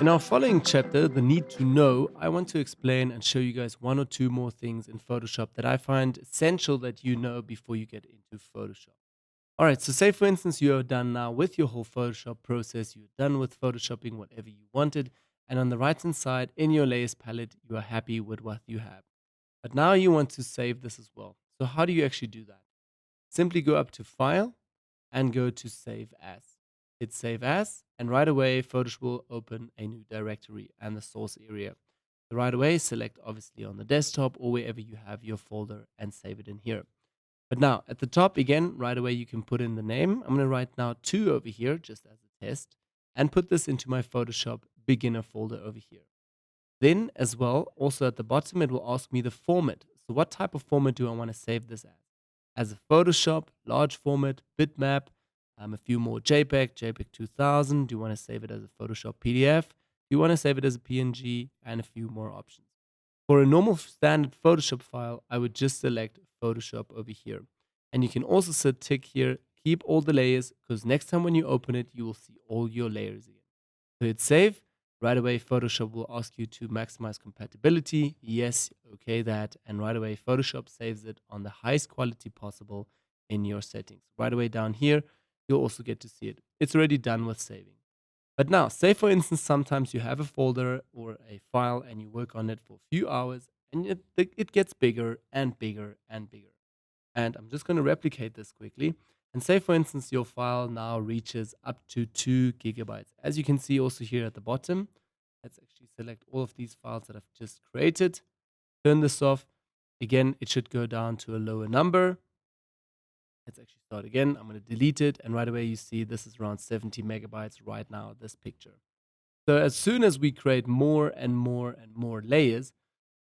In our following chapter, The Need to Know, I want to explain and show you guys one or two more things in Photoshop that I find essential that you know before you get into Photoshop. All right, so say for instance, you are done now with your whole Photoshop process, you're done with Photoshopping whatever you wanted, and on the right hand side in your layers palette, you are happy with what you have. But now you want to save this as well. So, how do you actually do that? Simply go up to File and go to Save As. Hit Save As, and right away, Photoshop will open a new directory and the source area. So right away, select obviously on the desktop or wherever you have your folder and save it in here. But now at the top again, right away you can put in the name. I'm going to write now 2 over here just as a test and put this into my Photoshop beginner folder over here. Then as well, also at the bottom, it will ask me the format. So what type of format do I want to save this as? As a Photoshop, large format, bitmap, a few more JPEG, JPEG 2000. Do you want to save it as a Photoshop PDF? Do you want to save it as a PNG? And a few more options. For a normal standard Photoshop file, I would just select Photoshop over here. And you can also set tick here, keep all the layers, because next time when you open it, you will see all your layers again. So hit save. Right away, Photoshop will ask you to maximize compatibility. Yes, okay, that. And right away, Photoshop saves it on the highest quality possible in your settings. Right away down here, you'll also get to see it. It's already done with saving. But now, say for instance, sometimes you have a folder or a file and you work on it for a few hours and it gets bigger and bigger and bigger. And I'm just going to replicate this quickly. And say, for instance, your file now reaches up to 2 gigabytes. As you can see also here at the bottom, let's actually select all of these files that I've just created. Turn this off. Again, it should go down to a lower number. Let's actually start again. I'm going to delete it. And right away, you see this is around 70 megabytes right now, this picture. So as soon as we create more and more and more layers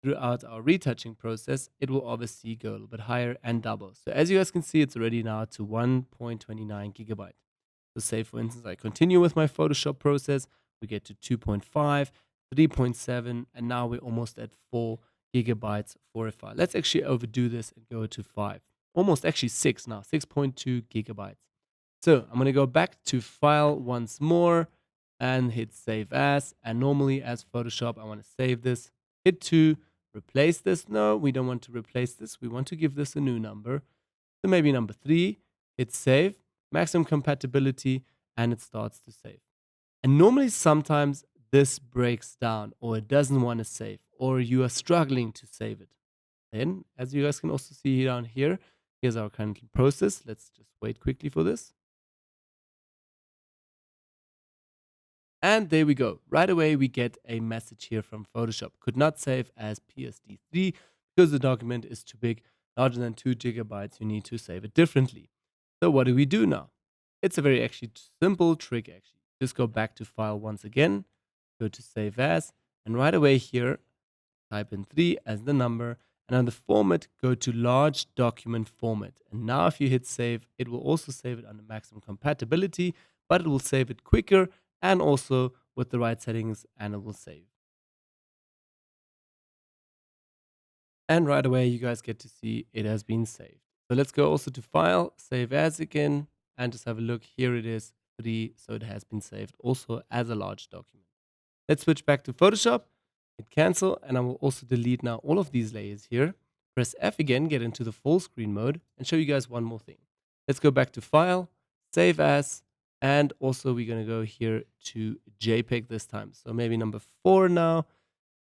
throughout our retouching process, it will obviously go a little bit higher and double. So as you guys can see, it's already now to 1.29 gigabyte. So say for instance, I continue with my Photoshop process, we get to 2.5, 3.7, and now we're almost at 4 gigabytes for a file. Let's actually overdo this and go to 5. Almost actually 6 now, 6.2 gigabytes. So I'm going to go back to File once more and hit Save As. And normally as Photoshop, I want to save this. Hit 2, replace this. No, we don't want to replace this. We want to give this a new number. So maybe number 3, hit Save, maximum compatibility, and it starts to save. And normally sometimes this breaks down or it doesn't want to save or you are struggling to save it. Then, as you guys can also see down here, here's our current process. Let's just wait quickly for this. And there we go. Right away, we get a message here from Photoshop. Could not save as PSD3 because the document is too big, larger than 2 gigabytes. You need to save it differently. So what do we do now? It's a very actually simple trick actually. Just go back to File once again, go to Save As, and right away here, type in 3 as the number, and on the format, go to Large Document Format. And now if you hit Save, it will also save it under maximum compatibility, but it will save it quicker and also with the right settings, and it will save. And right away, you guys get to see it has been saved. So let's go also to File, Save As again, and just have a look. Here it is, 3, so it has been saved also as a large document. Let's switch back to Photoshop, hit Cancel, and I will also delete now all of these layers here. Press F again, get into the full screen mode, and show you guys one more thing. Let's go back to File, Save As, and also we're going to go here to JPEG this time. So maybe number 4 now,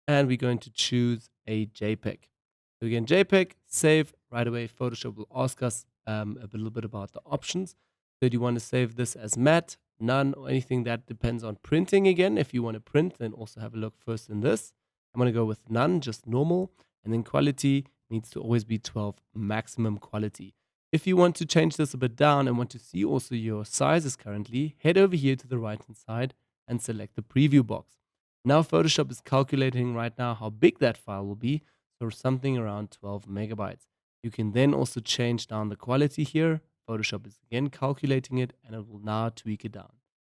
and we're going to choose a JPEG. So again, JPEG, save, right away Photoshop will ask us a little bit about the options. So do you want to save this as matte, none, or anything that depends on printing again? If you want to print, then also have a look first in this. I'm going to go with none, just normal. And then quality needs to always be 12, maximum quality. If you want to change this a bit down and want to see also your sizes currently, head over here to the right-hand side and select the preview box. Now Photoshop is calculating right now how big that file will be, so something around 12 megabytes. You can then also change down the quality here. Photoshop is again calculating it and it will now tweak it down.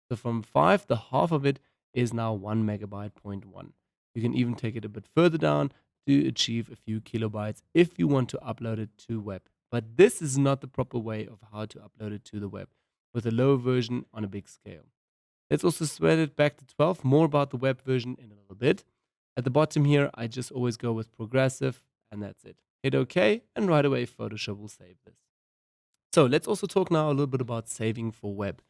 So from 5, the half of it is now 1 megabyte point 1. You can even take it a bit further down to achieve a few kilobytes if you want to upload it to web. But this is not the proper way of how to upload it to the web with a low version on a big scale. Let's also spread it back to 12. More about the web version in a little bit. At the bottom here, I just always go with progressive, and that's it. Hit OK, and right away Photoshop will save this. So let's also talk now a little bit about saving for web.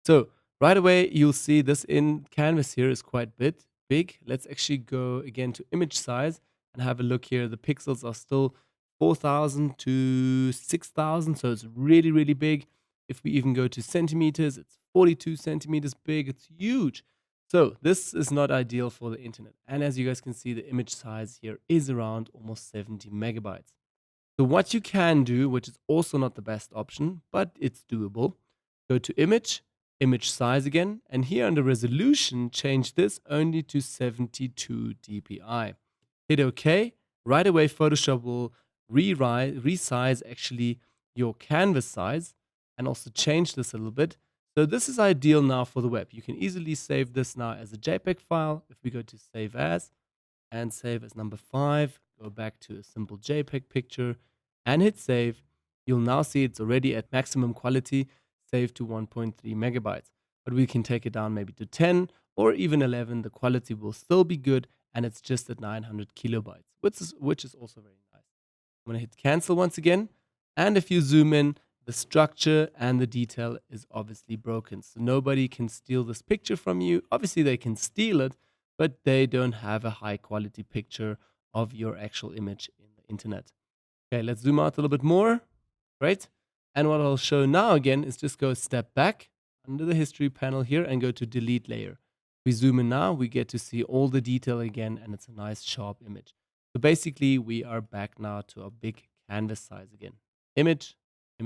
So right away, you'll see this in Canvas here is quite big. Let's actually go again to image size and have a look here. The pixels are still 4,000 to 6,000, so it's really, really big. If we even go to centimeters, it's 42 centimeters big. It's huge. So this is not ideal for the internet. And as you guys can see, the image size here is around almost 70 megabytes. So what you can do, which is also not the best option, but it's doable, go to image size again, and here under resolution, change this only to 72 dpi. Hit OK. Right away, Photoshop will resize actually your canvas size and also change this a little bit. So this is ideal now for the web. You can easily save this now as a JPEG file. If we go to save as and save as number 5, go back to a simple JPEG picture and hit save, you'll now see it's already at maximum quality, saved to 1.3 megabytes. But we can take it down maybe to 10 or even 11. The quality will still be good, and it's just at 900 kilobytes, which is also very nice. I'm going to hit cancel once again. And if you zoom in, the structure and the detail is obviously broken. So nobody can steal this picture from you. Obviously, they can steal it, but they don't have a high quality picture of your actual image in the internet. Okay, let's zoom out a little bit more, right? And what I'll show now again is just go a step back under the history panel here and go to delete layer. We zoom in now, we get to see all the detail again, and it's a nice sharp image. So basically we are back now to a big canvas size again. Image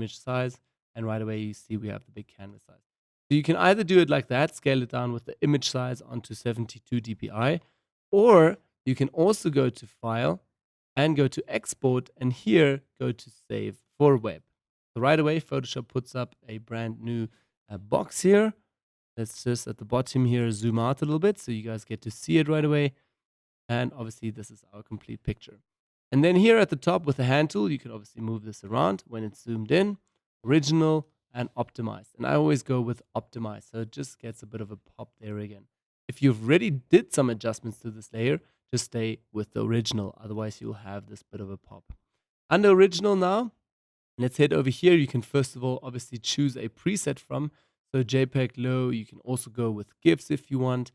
size, and right away you see we have the big canvas size. So you can either do it like that, scale it down with the image size onto 72 dpi, or you can also go to File and go to Export, and here go to Save for Web. So right away, Photoshop puts up a brand new box here. Let's just at the bottom here zoom out a little bit so you guys get to see it right away. And obviously, this is our complete picture. And then here at the top with the hand tool, you can obviously move this around when it's zoomed in, original, and optimized. And I always go with optimized, so it just gets a bit of a pop there again. If you've already did some adjustments to this layer, just stay with the original, otherwise you'll have this bit of a pop. Under original now, let's head over here. You can first of all obviously choose a preset from. So JPEG low, you can also go with GIFs if you want.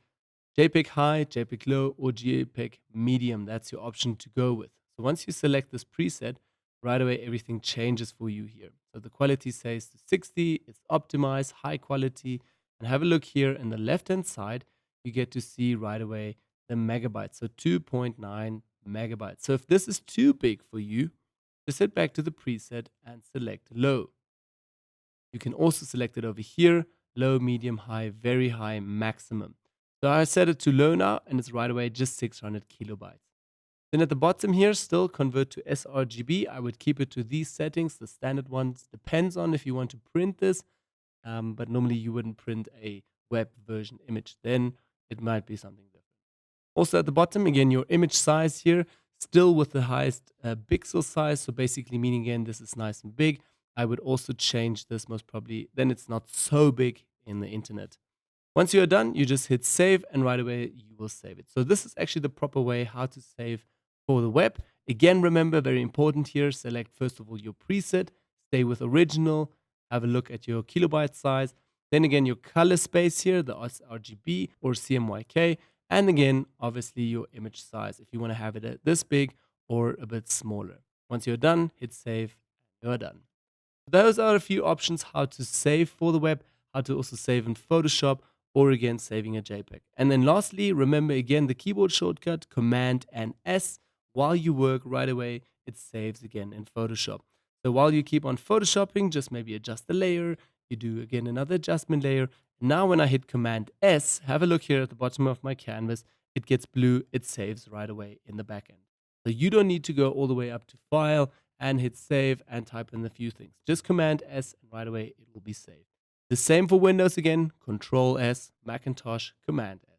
JPEG high, JPEG low, or JPEG medium. That's your option to go with. So once you select this preset, right away everything changes for you here. So the quality says to 60, it's optimized, high quality. And have a look here in the left-hand side, you get to see right away the megabytes. So 2.9 megabytes. So if this is too big for you, just head back to the preset and select low. You can also select it over here, low, medium, high, very high, maximum. So I set it to low now, and it's right away just 600 kilobytes. Then at the bottom here, still convert to sRGB. I would keep it to these settings. The standard ones depends on if you want to print this, but normally you wouldn't print a web version image. Then it might be something different. Also at the bottom, again, your image size here, still with the highest pixel size. So basically meaning again, this is nice and big. I would also change this most probably, then it's not so big in the internet. Once you're done, you just hit save and right away you will save it. So this is actually the proper way how to save for the web. Again, remember, very important here, select first of all your preset, stay with original, have a look at your kilobyte size. Then again, your color space here, the sRGB or CMYK. And again, obviously your image size, if you want to have it this big or a bit smaller. Once you're done, hit save and you're done. Those are a few options how to save for the web, how to also save in Photoshop, or again, saving a JPEG. And then lastly, remember again, the keyboard shortcut, Command and S. While you work right away, it saves again in Photoshop. So while you keep on Photoshopping, just maybe adjust the layer. You do again another adjustment layer. Now when I hit Command S, have a look here at the bottom of my canvas. It gets blue, it saves right away in the back end. So you don't need to go all the way up to File and hit Save and type in a few things. Just Command S and right away it will be saved. The same for Windows again, Control S, Macintosh, Command S.